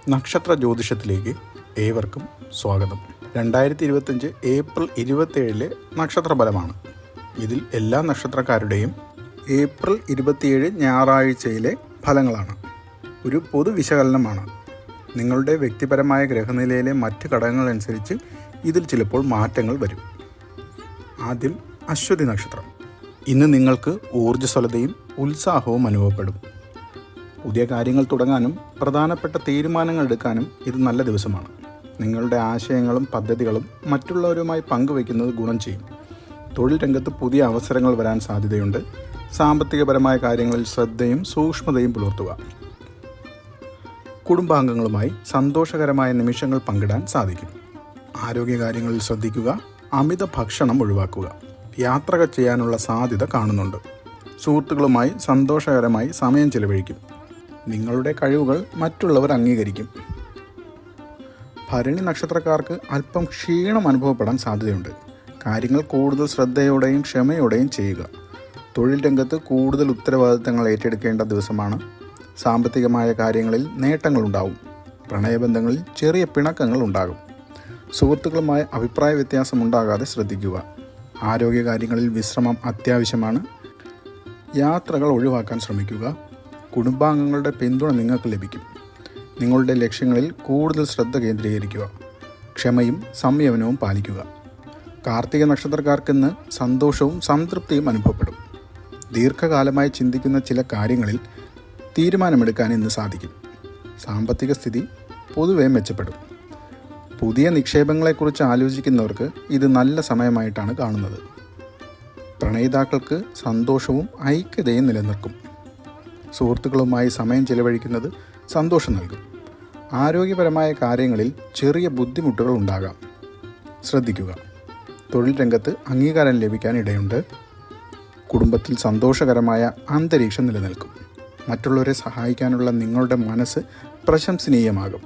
നക്ഷത്ര ജ്യോതിഷത്തിലേക്ക് ഏവർക്കും സ്വാഗതം. 2025 ഏപ്രിൽ 27 നക്ഷത്രഫലമാണ്. ഇതിൽ എല്ലാ നക്ഷത്രക്കാരുടെയും ഏപ്രിൽ 27 ഞായറാഴ്ചയിലെ ഫലങ്ങളാണ്. ഒരു പൊതു വിശകലനമാണ്. നിങ്ങളുടെ വ്യക്തിപരമായ ഗ്രഹനിലയിലെ മറ്റ് ഘടകങ്ങളനുസരിച്ച് ഇതിൽ ചിലപ്പോൾ മാറ്റങ്ങൾ വരും. ആദ്യം അശ്വതി നക്ഷത്രം. ഇന്ന് നിങ്ങൾക്ക് ഊർജ്ജസ്വലതയും ഉത്സാഹവും അനുഭവപ്പെടും. പുതിയ കാര്യങ്ങൾ തുടങ്ങാനും പ്രധാനപ്പെട്ട തീരുമാനങ്ങൾ എടുക്കാനും ഇത് നല്ല ദിവസമാണ്. നിങ്ങളുടെ ആശയങ്ങളും പദ്ധതികളും മറ്റുള്ളവരുമായി പങ്കുവയ്ക്കുന്നത് ഗുണം ചെയ്യും. തൊഴിൽ രംഗത്ത് പുതിയ അവസരങ്ങൾ വരാൻ സാധ്യതയുണ്ട്. സാമ്പത്തികപരമായ കാര്യങ്ങളിൽ ശ്രദ്ധയും സൂക്ഷ്മതയും പുലർത്തുക. കുടുംബാംഗങ്ങളുമായി സന്തോഷകരമായ നിമിഷങ്ങൾ പങ്കിടാൻ സാധിക്കും. ആരോഗ്യകാര്യങ്ങളിൽ ശ്രദ്ധിക്കുക. അമിത ഭക്ഷണം ഒഴിവാക്കുക. യാത്രകൾ ചെയ്യാനുള്ള സാധ്യത കാണുന്നുണ്ട്. സുഹൃത്തുക്കളുമായി സന്തോഷകരമായി സമയം ചെലവഴിക്കും. നിങ്ങളുടെ കഴിവുകൾ മറ്റുള്ളവർ അംഗീകരിക്കും. ഭരണി നക്ഷത്രക്കാർക്ക് അല്പം ക്ഷീണം അനുഭവപ്പെടാൻ സാധ്യതയുണ്ട്. കാര്യങ്ങൾ കൂടുതൽ ശ്രദ്ധയോടെയും ക്ഷമയോടെയും ചെയ്യുക. തൊഴിൽ രംഗത്ത് കൂടുതൽ ഉത്തരവാദിത്തങ്ങൾ ഏറ്റെടുക്കേണ്ട ദിവസമാണ്. സാമ്പത്തികമായ കാര്യങ്ങളിൽ നേട്ടങ്ങളുണ്ടാവും. പ്രണയബന്ധങ്ങളിൽ ചെറിയ പിണക്കങ്ങൾ ഉണ്ടാകും. സുഹൃത്തുക്കളുമായി അഭിപ്രായ വ്യത്യാസം ഉണ്ടാകാതെ ശ്രദ്ധിക്കുക. ആരോഗ്യകാര്യങ്ങളിൽ വിശ്രമം അത്യാവശ്യമാണ്. യാത്രകൾ ഒഴിവാക്കാൻ ശ്രമിക്കുക. കുടുംബാംഗങ്ങളുടെ പിന്തുണ നിങ്ങൾക്ക് ലഭിക്കും. നിങ്ങളുടെ ലക്ഷ്യങ്ങളിൽ കൂടുതൽ ശ്രദ്ധ കേന്ദ്രീകരിക്കുക. ക്ഷമയും സംയമനവും പാലിക്കുക. കാർത്തിക നക്ഷത്രക്കാർക്കിന്ന് സന്തോഷവും സംതൃപ്തിയും അനുഭവപ്പെടും. ദീർഘകാലമായി ചിന്തിക്കുന്ന ചില കാര്യങ്ങളിൽ തീരുമാനമെടുക്കാൻ ഇന്ന് സാധിക്കും. സാമ്പത്തിക സ്ഥിതി പൊതുവെ മെച്ചപ്പെടും. പുതിയ നിക്ഷേപങ്ങളെക്കുറിച്ച് ആലോചിക്കുന്നവർക്ക് ഇത് നല്ല സമയമായിട്ടാണ് കാണുന്നത്. പ്രണയിതാക്കൾക്ക് സന്തോഷവും ഐക്യതയും നിലനിൽക്കും. സുഹൃത്തുക്കളുമായി സമയം ചെലവഴിക്കുന്നത് സന്തോഷം നൽകും. ആരോഗ്യപരമായ കാര്യങ്ങളിൽ ചെറിയ ബുദ്ധിമുട്ടുകൾ ഉണ്ടാകാം. ശ്രദ്ധിക്കുക. തൊഴിൽ രംഗത്ത് അംഗീകാരം ലഭിക്കാൻ ഇടയുണ്ട്. കുടുംബത്തിൽ സന്തോഷകരമായ അന്തരീക്ഷം നിലനിൽക്കും. മറ്റുള്ളവരെ സഹായിക്കാനുള്ള നിങ്ങളുടെ മനസ്സ് പ്രശംസനീയമാകും.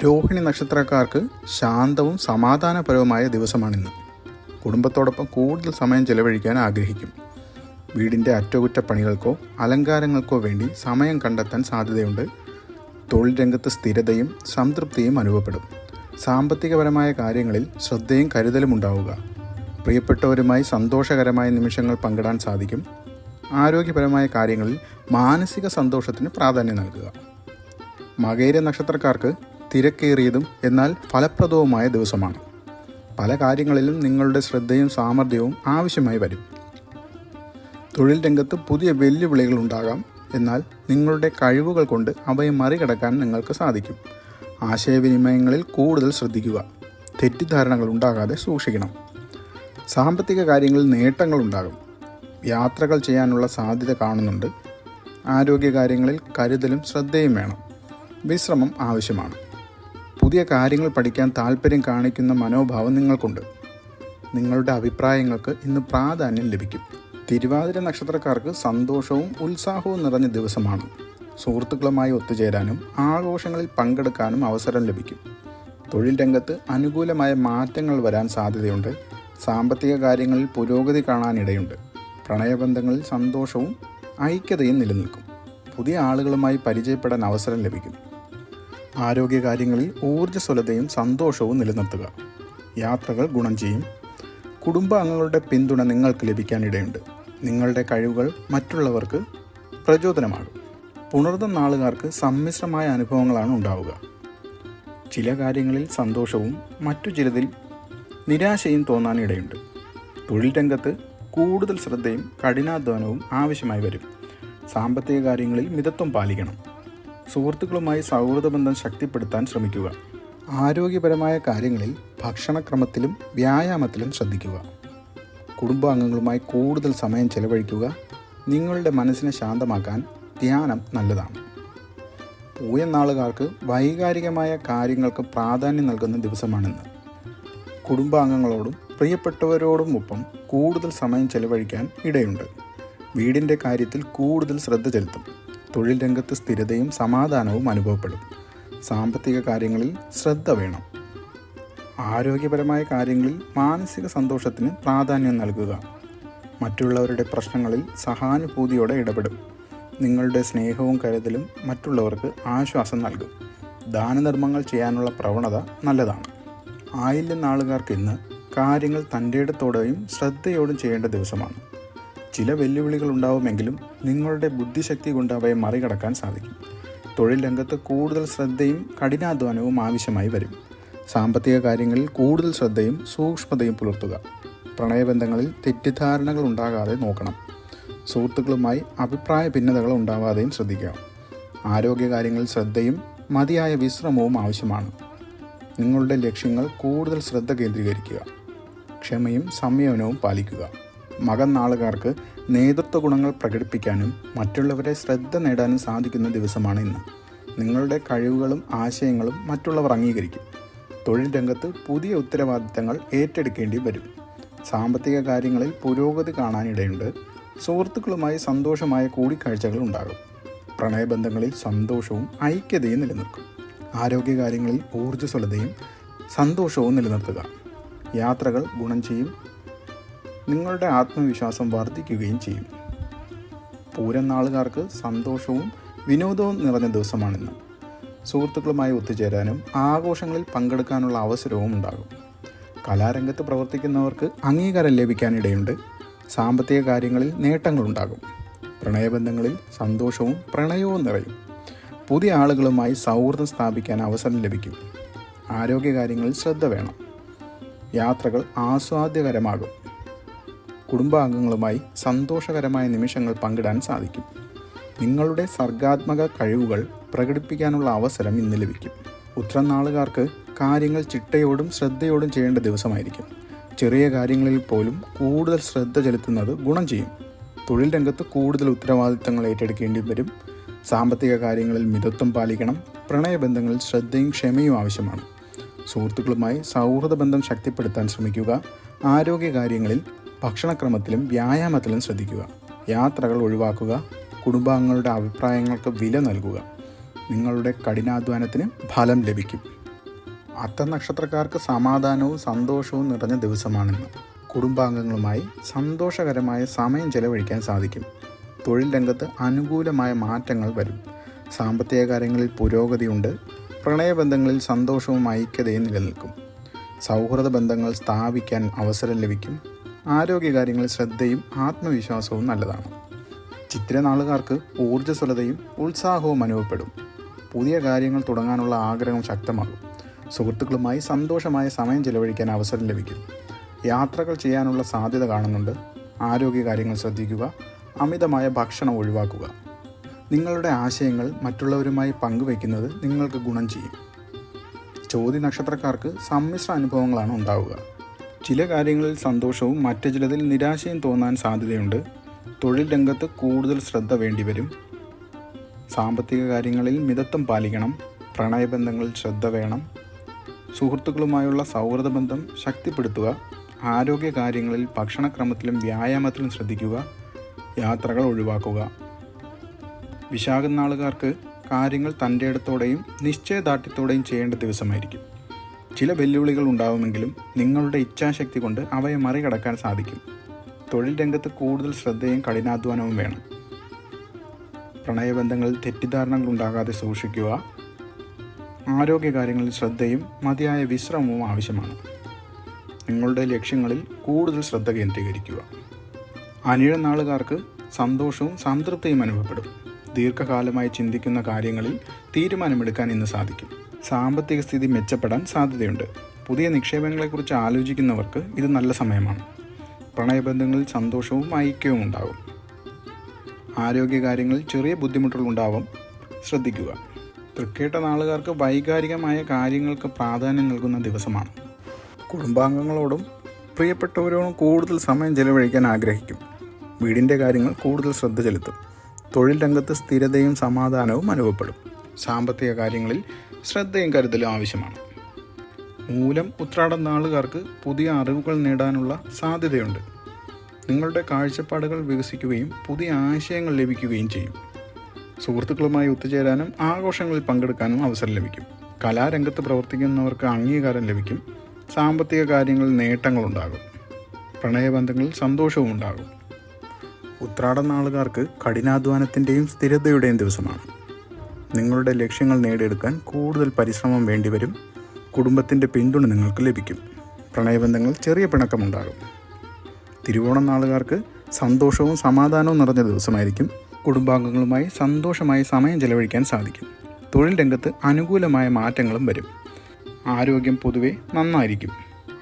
രോഹിണി നക്ഷത്രക്കാർക്ക് ശാന്തവും സമാധാനപരവുമായ ദിവസമാണിന്ന്. കുടുംബത്തോടൊപ്പം കൂടുതൽ സമയം ചെലവഴിക്കാൻ ആഗ്രഹിക്കും. വീടിൻ്റെ അറ്റകുറ്റപ്പണികൾക്കോ അലങ്കാരങ്ങൾക്കോ വേണ്ടി സമയം കണ്ടെത്താൻ സാധ്യതയുണ്ട്. തൊഴിൽ രംഗത്ത് സ്ഥിരതയും സംതൃപ്തിയും അനുഭവപ്പെടും. സാമ്പത്തികപരമായ കാര്യങ്ങളിൽ ശ്രദ്ധയും കരുതലും ഉണ്ടാവുക. പ്രിയപ്പെട്ടവരുമായി സന്തോഷകരമായ നിമിഷങ്ങൾ പങ്കിടാൻ സാധിക്കും. ആരോഗ്യപരമായ കാര്യങ്ങളിൽ മാനസിക സന്തോഷത്തിന് പ്രാധാന്യം നൽകുക. മകയിര നക്ഷത്രക്കാർക്ക് തിരക്കേറിയതും എന്നാൽ ഫലപ്രദവുമായ ദിവസമാണ്. പല കാര്യങ്ങളിലും നിങ്ങളുടെ ശ്രദ്ധയും സാമർഥ്യവും ആവശ്യമായി വരും. തൊഴിൽ രംഗത്ത് പുതിയ വെല്ലുവിളികൾ ഉണ്ടാകാം. എന്നാൽ നിങ്ങളുടെ കഴിവുകൾ കൊണ്ട് അവയെ മറികടക്കാൻ നിങ്ങൾക്ക് സാധിക്കും. ആശയവിനിമയങ്ങളിൽ കൂടുതൽ ശ്രദ്ധിക്കുക. തെറ്റിദ്ധാരണകൾ ഉണ്ടാകാതെ സൂക്ഷിക്കണം. സാമ്പത്തിക കാര്യങ്ങളിൽ നേട്ടങ്ങൾ ഉണ്ടാകും. യാത്രകൾ ചെയ്യാനുള്ള സാധ്യത കാണുന്നുണ്ട്. ആരോഗ്യകാര്യങ്ങളിൽ കരുതലും ശ്രദ്ധയും വേണം. വിശ്രമം ആവശ്യമാണ്. പുതിയ കാര്യങ്ങൾ പഠിക്കാൻ താല്പര്യം കാണിക്കുന്ന മനോഭാവം നിങ്ങൾക്കുണ്ട്. നിങ്ങളുടെ അഭിപ്രായങ്ങൾക്ക് ഇന്ന് പ്രാധാന്യം ലഭിക്കും. തിരുവാതിര നക്ഷത്രക്കാർക്ക് സന്തോഷവും ഉത്സാഹവും നിറഞ്ഞ ദിവസമാണ്. സുഹൃത്തുക്കളുമായി ഒത്തുചേരാനും ആഘോഷങ്ങളിൽ പങ്കെടുക്കാനും അവസരം ലഭിക്കും. തൊഴിൽ രംഗത്ത് അനുകൂലമായ മാറ്റങ്ങൾ വരാൻ സാധ്യതയുണ്ട്. സാമ്പത്തിക കാര്യങ്ങളിൽ പുരോഗതി കാണാനിടയുണ്ട്. പ്രണയബന്ധങ്ങളിൽ സന്തോഷവും ഐക്യതയും നിലനിൽക്കും. പുതിയ ആളുകളുമായി പരിചയപ്പെടാൻ അവസരം ലഭിക്കും. ആരോഗ്യകാര്യങ്ങളിൽ ഊർജ്ജസ്വലതയും സന്തോഷവും നിലനിർത്തുക. യാത്രകൾ ഗുണം ചെയ്യും. കുടുംബാംഗങ്ങളുടെ പിന്തുണ നിങ്ങൾക്ക് ലഭിക്കാനിടയുണ്ട്. നിങ്ങളുടെ കഴിവുകൾ മറ്റുള്ളവർക്ക് പ്രചോദനമാകും. പുണർദം നാളുകാർക്ക് സമ്മിശ്രമായ അനുഭവങ്ങളാണ് ഉണ്ടാവുക. ചില കാര്യങ്ങളിൽ സന്തോഷവും മറ്റു ചിലതിൽ നിരാശയും തോന്നാനിടയുണ്ട്. തൊഴിൽ രംഗത്ത് കൂടുതൽ ശ്രദ്ധയും കഠിനാധ്വാനവും ആവശ്യമായി വരും. സാമ്പത്തിക കാര്യങ്ങളിൽ മിതത്വം പാലിക്കണം. സുഹൃത്തുക്കളുമായി സൗഹൃദബന്ധം ശക്തിപ്പെടുത്താൻ ശ്രമിക്കുക. ആരോഗ്യപരമായ കാര്യങ്ങളിൽ ഭക്ഷണക്രമത്തിലും വ്യായാമത്തിലും ശ്രദ്ധിക്കുക. കുടുംബാംഗങ്ങളുമായി കൂടുതൽ സമയം ചെലവഴിക്കുക. നിങ്ങളുടെ മനസ്സിനെ ശാന്തമാക്കാൻ ധ്യാനം നല്ലതാണ്. പൂയനാളുകാർക്ക് വൈകാരികമായ കാര്യങ്ങൾക്ക് പ്രാധാന്യം നൽകുന്ന ദിവസമാണിന്ന്. കുടുംബാംഗങ്ങളോടും പ്രിയപ്പെട്ടവരോടുമൊപ്പം കൂടുതൽ സമയം ചെലവഴിക്കാൻ ഇടയുണ്ട്. വീടിൻ്റെ കാര്യത്തിൽ കൂടുതൽ ശ്രദ്ധ ചെലുത്തും. തൊഴിൽ രംഗത്ത് സ്ഥിരതയും സമാധാനവും അനുഭവപ്പെടും. സാമ്പത്തിക കാര്യങ്ങളിൽ ശ്രദ്ധ വേണം. ആരോഗ്യപരമായ കാര്യങ്ങളിൽ മാനസിക സന്തോഷത്തിന് പ്രാധാന്യം നൽകുക. മറ്റുള്ളവരുടെ പ്രശ്നങ്ങളിൽ സഹാനുഭൂതിയോടെ ഇടപെടും. നിങ്ങളുടെ സ്നേഹവും കരുതലും മറ്റുള്ളവർക്ക് ആശ്വാസം നൽകും. ദാനധർമ്മങ്ങൾ ചെയ്യാനുള്ള പ്രവണത നല്ലതാണ്. ആയില്യം നാളുകാർക്ക് ഇന്ന് കാര്യങ്ങൾ തൻ്റെയിടത്തോടെയും ശ്രദ്ധയോടും ചെയ്യേണ്ട ദിവസമാണ്. ചില വെല്ലുവിളികൾ ഉണ്ടാവുമെങ്കിലും നിങ്ങളുടെ ബുദ്ധിശക്തി കൊണ്ട് അവയെ മറികടക്കാൻ സാധിക്കും. തൊഴിൽ രംഗത്ത് കൂടുതൽ ശ്രദ്ധയും കഠിനാധ്വാനവും ആവശ്യമായി വരും. സാമ്പത്തിക കാര്യങ്ങളിൽ കൂടുതൽ ശ്രദ്ധയും സൂക്ഷ്മതയും പുലർത്തുക. പ്രണയബന്ധങ്ങളിൽ തെറ്റിദ്ധാരണകൾ ഉണ്ടാകാതെ നോക്കണം. സുഹൃത്തുക്കളുമായി അഭിപ്രായ ഭിന്നതകൾ ഉണ്ടാവാതെയും ശ്രദ്ധിക്കുക. ആരോഗ്യകാര്യങ്ങളിൽ ശ്രദ്ധയും മതിയായ വിശ്രമവും ആവശ്യമാണ്. നിങ്ങളുടെ ലക്ഷ്യങ്ങൾ കൂടുതൽ ശ്രദ്ധ കേന്ദ്രീകരിക്കുക. ക്ഷമയും സംയമനവും പാലിക്കുക. മകൻ നാളുകാർക്ക് നേതൃത്വ ഗുണങ്ങൾ പ്രകടിപ്പിക്കാനും മറ്റുള്ളവരെ ശ്രദ്ധ നേടാനും സാധിക്കുന്ന ദിവസമാണ് ഇന്ന്. നിങ്ങളുടെ കഴിവുകളും ആശയങ്ങളും മറ്റുള്ളവർ അംഗീകരിക്കും. തൊഴിൽ രംഗത്ത് പുതിയ ഉത്തരവാദിത്തങ്ങൾ ഏറ്റെടുക്കേണ്ടി വരും. സാമ്പത്തിക കാര്യങ്ങളിൽ പുരോഗതി കാണാനിടയുണ്ട്. സുഹൃത്തുക്കളുമായി സന്തോഷമായ കൂടിക്കാഴ്ചകൾ ഉണ്ടാകും. പ്രണയബന്ധങ്ങളിൽ സന്തോഷവും ഐക്യതയും നിലനിൽക്കും. ആരോഗ്യകാര്യങ്ങളിൽ ഊർജ്ജസ്വലതയും സന്തോഷവും നിലനിർത്തുക. യാത്രകൾ ഗുണം ചെയ്യും. നിങ്ങളുടെ ആത്മവിശ്വാസം വർദ്ധിക്കുകയും ചെയ്യും. പൂരം നാളുകാർക്ക് സന്തോഷവും വിനോദവും നിറഞ്ഞ ദിവസമാണിന്ന്. സുഹൃത്തുക്കളുമായി ഒത്തുചേരാനും ആഘോഷങ്ങളിൽ പങ്കെടുക്കാനുള്ള അവസരവും ഉണ്ടാകും. കലാരംഗത്ത് പ്രവർത്തിക്കുന്നവർക്ക് അംഗീകാരം ലഭിക്കാനിടയുണ്ട്. സാമ്പത്തിക കാര്യങ്ങളിൽ നേട്ടങ്ങളുണ്ടാകും. പ്രണയബന്ധങ്ങളിൽ സന്തോഷവും പ്രണയവും നിറയും. പുതിയ ആളുകളുമായി സൗഹൃദം സ്ഥാപിക്കാൻ അവസരം ലഭിക്കും. ആരോഗ്യകാര്യങ്ങളിൽ ശ്രദ്ധ വേണം. യാത്രകൾ ആസ്വാദ്യകരമാകും. കുടുംബാംഗങ്ങളുമായി സന്തോഷകരമായ നിമിഷങ്ങൾ പങ്കിടാൻ സാധിക്കും. നിങ്ങളുടെ സർഗാത്മക കഴിവുകൾ പ്രകടിപ്പിക്കാനുള്ള അവസരം ഇന്ന് ലഭിക്കും. ഉത്രം നാളുകാർക്ക് കാര്യങ്ങൾ ചിട്ടയോടും ശ്രദ്ധയോടും ചെയ്യേണ്ട ദിവസമായിരിക്കും. ചെറിയ കാര്യങ്ങളിൽ പോലും കൂടുതൽ ശ്രദ്ധ ചെലുത്തുന്നത് ഗുണം ചെയ്യും. തൊഴിൽ രംഗത്ത് കൂടുതൽ ഉത്തരവാദിത്തങ്ങൾ ഏറ്റെടുക്കേണ്ടി വരും. സാമ്പത്തിക കാര്യങ്ങളിൽ മിതത്വം പാലിക്കണം. പ്രണയബന്ധങ്ങളിൽ ശ്രദ്ധയും ക്ഷമയും ആവശ്യമാണ്. സുഹൃത്തുക്കളുമായി സൗഹൃദ ബന്ധം ശക്തിപ്പെടുത്താൻ ശ്രമിക്കുക. ആരോഗ്യകാര്യങ്ങളിൽ ഭക്ഷണക്രമത്തിലും വ്യായാമത്തിലും ശ്രദ്ധിക്കുക. യാത്രകൾ ഒഴിവാക്കുക. കുടുംബാംഗങ്ങളുടെ അഭിപ്രായങ്ങൾക്ക് വില നൽകുക. നിങ്ങളുടെ കഠിനാധ്വാനത്തിന് ഫലം ലഭിക്കും. അത്തം നക്ഷത്രക്കാർക്ക് സമാധാനവും സന്തോഷവും നിറഞ്ഞ ദിവസമാണിന്ന്. കുടുംബാംഗങ്ങളുമായി സന്തോഷകരമായ സമയം ചെലവഴിക്കാൻ സാധിക്കും. തൊഴിൽ രംഗത്ത് അനുകൂലമായ മാറ്റങ്ങൾ വരും. സാമ്പത്തിക കാര്യങ്ങളിൽ പുരോഗതിയുണ്ട്. പ്രണയബന്ധങ്ങളിൽ സന്തോഷവും ഐക്യതയും നിലനിൽക്കും. സൗഹൃദ ബന്ധങ്ങൾ സ്ഥാപിക്കാൻ അവസരം ലഭിക്കും. ആരോഗ്യകാര്യങ്ങളിൽ ശ്രദ്ധയും ആത്മവിശ്വാസവും നല്ലതാണ്. ചിത്രനാളുകാർക്ക് ഊർജ്ജസ്വലതയും ഉത്സാഹവും അനുഭവപ്പെടും. പുതിയ കാര്യങ്ങൾ തുടങ്ങാനുള്ള ആഗ്രഹം ശക്തമാകും. സുഹൃത്തുക്കളുമായി സന്തോഷമായ സമയം ചെലവഴിക്കാൻ അവസരം ലഭിക്കും. യാത്രകൾ ചെയ്യാനുള്ള സാധ്യത കാണുന്നുണ്ട്. ആരോഗ്യകാര്യങ്ങൾ ശ്രദ്ധിക്കുക. അമിതമായ ഭക്ഷണം ഒഴിവാക്കുക. നിങ്ങളുടെ ആശയങ്ങൾ മറ്റുള്ളവരുമായി പങ്കുവയ്ക്കുന്നത് നിങ്ങൾക്ക് ഗുണം ചെയ്യും. ചോതി നക്ഷത്രക്കാർക്ക് സമ്മിശ്ര അനുഭവങ്ങളാണ് ഉണ്ടാവുക. ചില കാര്യങ്ങളിൽ സന്തോഷവും മറ്റു ചിലതിൽ നിരാശയും തോന്നാൻ സാധ്യതയുണ്ട്. തൊഴിൽ രംഗത്ത് കൂടുതൽ ശ്രദ്ധ വേണ്ടിവരും. സാമ്പത്തിക കാര്യങ്ങളിൽ മിതത്വം പാലിക്കണം. പ്രണയബന്ധങ്ങളിൽ ശ്രദ്ധ വേണം. സുഹൃത്തുക്കളുമായുള്ള സൗഹൃദ ബന്ധം ശക്തിപ്പെടുത്തുക. ആരോഗ്യകാര്യങ്ങളിൽ ഭക്ഷണക്രമത്തിലും വ്യായാമത്തിലും ശ്രദ്ധിക്കുക. യാത്രകൾ ഒഴിവാക്കുക. വിശാഖം നാളുകാർക്ക് കാര്യങ്ങൾ തൻ്റെയിടത്തോടെയും നിശ്ചയദാർഢ്യത്തോടെയും ചെയ്യേണ്ട ദിവസമായിരിക്കും. ചില വെല്ലുവിളികൾ ഉണ്ടാവുമെങ്കിലും നിങ്ങളുടെ ഇച്ഛാശക്തി കൊണ്ട് അവയെ മറികടക്കാൻ സാധിക്കും. തൊഴിൽ രംഗത്ത് കൂടുതൽ ശ്രദ്ധയും കഠിനാധ്വാനവും വേണം. പ്രണയബന്ധങ്ങളിൽ തെറ്റിദ്ധാരണകൾ ഉണ്ടാകാതെ സൂക്ഷിക്കുക. ആരോഗ്യകാര്യങ്ങളിൽ ശ്രദ്ധയും മതിയായ വിശ്രമവും ആവശ്യമാണ്. നിങ്ങളുടെ ലക്ഷ്യങ്ങളിൽ കൂടുതൽ ശ്രദ്ധ കേന്ദ്രീകരിക്കുക. അനിഴം നാളുകാർക്ക് സന്തോഷവും സംതൃപ്തിയും അനുഭവപ്പെടും. ദീർഘകാലമായി ചിന്തിക്കുന്ന കാര്യങ്ങളിൽ തീരുമാനമെടുക്കാൻ ഇന്ന് സാധിക്കും. സാമ്പത്തിക സ്ഥിതി മെച്ചപ്പെടാൻ സാധ്യതയുണ്ട്. പുതിയ നിക്ഷേപങ്ങളെക്കുറിച്ച് ആലോചിക്കുന്നവർക്ക് ഇത് നല്ല സമയമാണ്. പ്രണയബന്ധങ്ങളിൽ സന്തോഷവും ഐക്യവും ഉണ്ടാകും. ആരോഗ്യകാര്യങ്ങളിൽ ചെറിയ ബുദ്ധിമുട്ടുകൾ ഉണ്ടാവും. ശ്രദ്ധിക്കുക. തൃക്കേട്ട നാളുകാർക്ക് വൈകാരികമായ കാര്യങ്ങൾക്ക് പ്രാധാന്യം നൽകുന്ന ദിവസമാണ്. കുടുംബാംഗങ്ങളോടും പ്രിയപ്പെട്ടവരോടും കൂടുതൽ സമയം ചെലവഴിക്കാൻ ആഗ്രഹിക്കും. വീടിൻ്റെ കാര്യങ്ങൾ കൂടുതൽ ശ്രദ്ധ ചെലുത്തും. തൊഴിൽ രംഗത്ത് സ്ഥിരതയും സമാധാനവും അനുഭവപ്പെടും. സാമ്പത്തിക കാര്യങ്ങളിൽ ശ്രദ്ധയും കരുതലും ആവശ്യമാണ്. മൂലം ഉത്രാടം നാളുകാർക്ക് പുതിയ അറിവുകൾ നേടാനുള്ള സാധ്യതയുണ്ട്. നിങ്ങളുടെ കാഴ്ചപ്പാടുകൾ വികസിക്കുകയും പുതിയ ആശയങ്ങൾ ലഭിക്കുകയും ചെയ്യും. സുഹൃത്തുക്കളുമായി ഒത്തുചേരാനും ആഘോഷങ്ങളിൽ പങ്കെടുക്കാനും അവസരം ലഭിക്കും. കലാരംഗത്ത് പ്രവർത്തിക്കുന്നവർക്ക് അംഗീകാരം ലഭിക്കും. സാമ്പത്തിക കാര്യങ്ങളിൽ നേട്ടങ്ങളുണ്ടാകും. പ്രണയബന്ധങ്ങളിൽ സന്തോഷവും ഉണ്ടാകും. ഉത്രാടം നാളുകാർക്ക് കഠിനാധ്വാനത്തിൻ്റെയും സ്ഥിരതയുടെയും ദിവസമാണ്. നിങ്ങളുടെ ലക്ഷ്യങ്ങൾ നേടിയെടുക്കാൻ കൂടുതൽ പരിശ്രമം വേണ്ടിവരും. കുടുംബത്തിൻ്റെ പിന്തുണ നിങ്ങൾക്ക് ലഭിക്കും. പ്രണയബന്ധങ്ങൾ ചെറിയ പിണക്കമുണ്ടാകും. തിരുവോണം നാളുകാർക്ക് സന്തോഷവും സമാധാനവും നിറഞ്ഞ ദിവസമായിരിക്കും. കുടുംബാംഗങ്ങളുമായി സന്തോഷമായി സമയം ചെലവഴിക്കാൻ സാധിക്കും. തൊഴിൽ രംഗത്ത് അനുകൂലമായ മാറ്റങ്ങളും വരും. ആരോഗ്യം പൊതുവെ നന്നായിരിക്കും.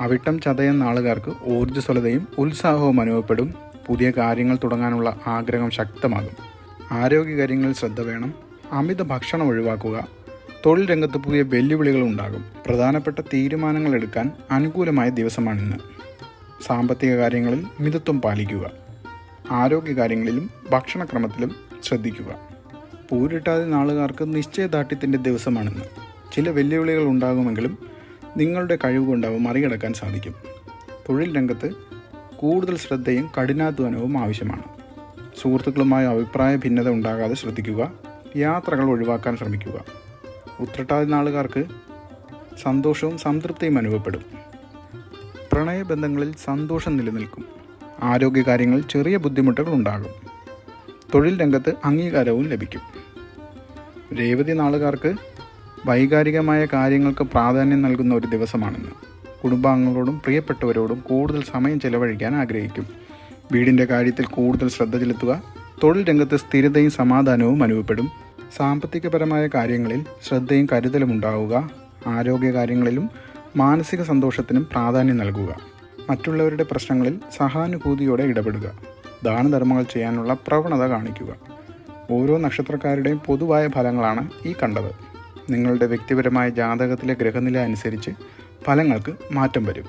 അവിട്ടം ചതയം നാളുകാർക്ക് ഊർജ്ജസ്വലതയും ഉത്സാഹവും അനുഭവപ്പെടും. പുതിയ കാര്യങ്ങൾ തുടങ്ങാനുള്ള ആഗ്രഹം ശക്തമാകും. ആരോഗ്യകാര്യങ്ങളിൽ ശ്രദ്ധ വേണം. അമിത ഭക്ഷണം ഒഴിവാക്കുക. തൊഴിൽ രംഗത്ത് പുതിയ വെല്ലുവിളികൾ ഉണ്ടാകും. പ്രധാനപ്പെട്ട തീരുമാനങ്ങൾ എടുക്കാൻ അനുകൂലമായ ദിവസമാണിന്ന്. സാമ്പത്തിക കാര്യങ്ങളിൽ മിതത്വം പാലിക്കുക. ആരോഗ്യകാര്യങ്ങളിലും ഭക്ഷണക്രമത്തിലും ശ്രദ്ധിക്കുക. പൂരിട്ടാതി നാളുകാർക്ക് നിശ്ചയദാർഢ്യത്തിൻ്റെ ദിവസമാണിന്ന്. ചില വെല്ലുവിളികൾ ഉണ്ടാകുമെങ്കിലും നിങ്ങളുടെ കഴിവുകൊണ്ട് അവ മറികടക്കാൻ സാധിക്കും. തൊഴിൽ രംഗത്ത് കൂടുതൽ ശ്രദ്ധയും കഠിനാധ്വാനവും ആവശ്യമാണ്. സുഹൃത്തുക്കളുമായി അഭിപ്രായ ഭിന്നത ഉണ്ടാകാതെ ശ്രദ്ധിക്കുക. യാത്രകൾ ഒഴിവാക്കാൻ ശ്രമിക്കുക. ഉത്രട്ടാതി നാളുകാർക്ക് സന്തോഷവും സംതൃപ്തിയും അനുഭവപ്പെടും. പ്രണയബന്ധങ്ങളിൽ സന്തോഷം നിലനിൽക്കും. ആരോഗ്യകാര്യങ്ങളിൽ ചെറിയ ബുദ്ധിമുട്ടുകൾ ഉണ്ടാകും. തൊഴിൽ രംഗത്ത് അംഗീകാരവും ലഭിക്കും. രേവതി നാളുകാർക്ക് വൈകാരികമായ കാര്യങ്ങൾക്ക് പ്രാധാന്യം നൽകുന്ന ഒരു ദിവസമാണിന്ന്. കുടുംബാംഗങ്ങളോടും പ്രിയപ്പെട്ടവരോടും കൂടുതൽ സമയം ചെലവഴിക്കാൻ ആഗ്രഹിക്കും. വീടിൻ്റെ കാര്യത്തിൽ കൂടുതൽ ശ്രദ്ധ ചെലുത്തുക. തൊഴിൽ രംഗത്ത് സ്ഥിരതയും സമാധാനവും അനുഭവപ്പെടും. സാമ്പത്തികപരമായ കാര്യങ്ങളിൽ ശ്രദ്ധയും കരുതലും ഉണ്ടാവുക. ആരോഗ്യകാര്യങ്ങളിലും മാനസിക സന്തോഷത്തിനും പ്രാധാന്യം നൽകുക. മറ്റുള്ളവരുടെ പ്രശ്നങ്ങളിൽ സഹാനുഭൂതിയോടെ ഇടപെടുക. ദാനധർമ്മങ്ങൾ ചെയ്യാനുള്ള പ്രവണത കാണിക്കുക. ഓരോ നക്ഷത്രക്കാരുടെയും പൊതുവായ ഫലങ്ങളാണ് ഈ കണ്ടത്. നിങ്ങളുടെ വ്യക്തിപരമായ ജാതകത്തിലെ ഗ്രഹനില അനുസരിച്ച് ഫലങ്ങൾക്ക് മാറ്റം വരും.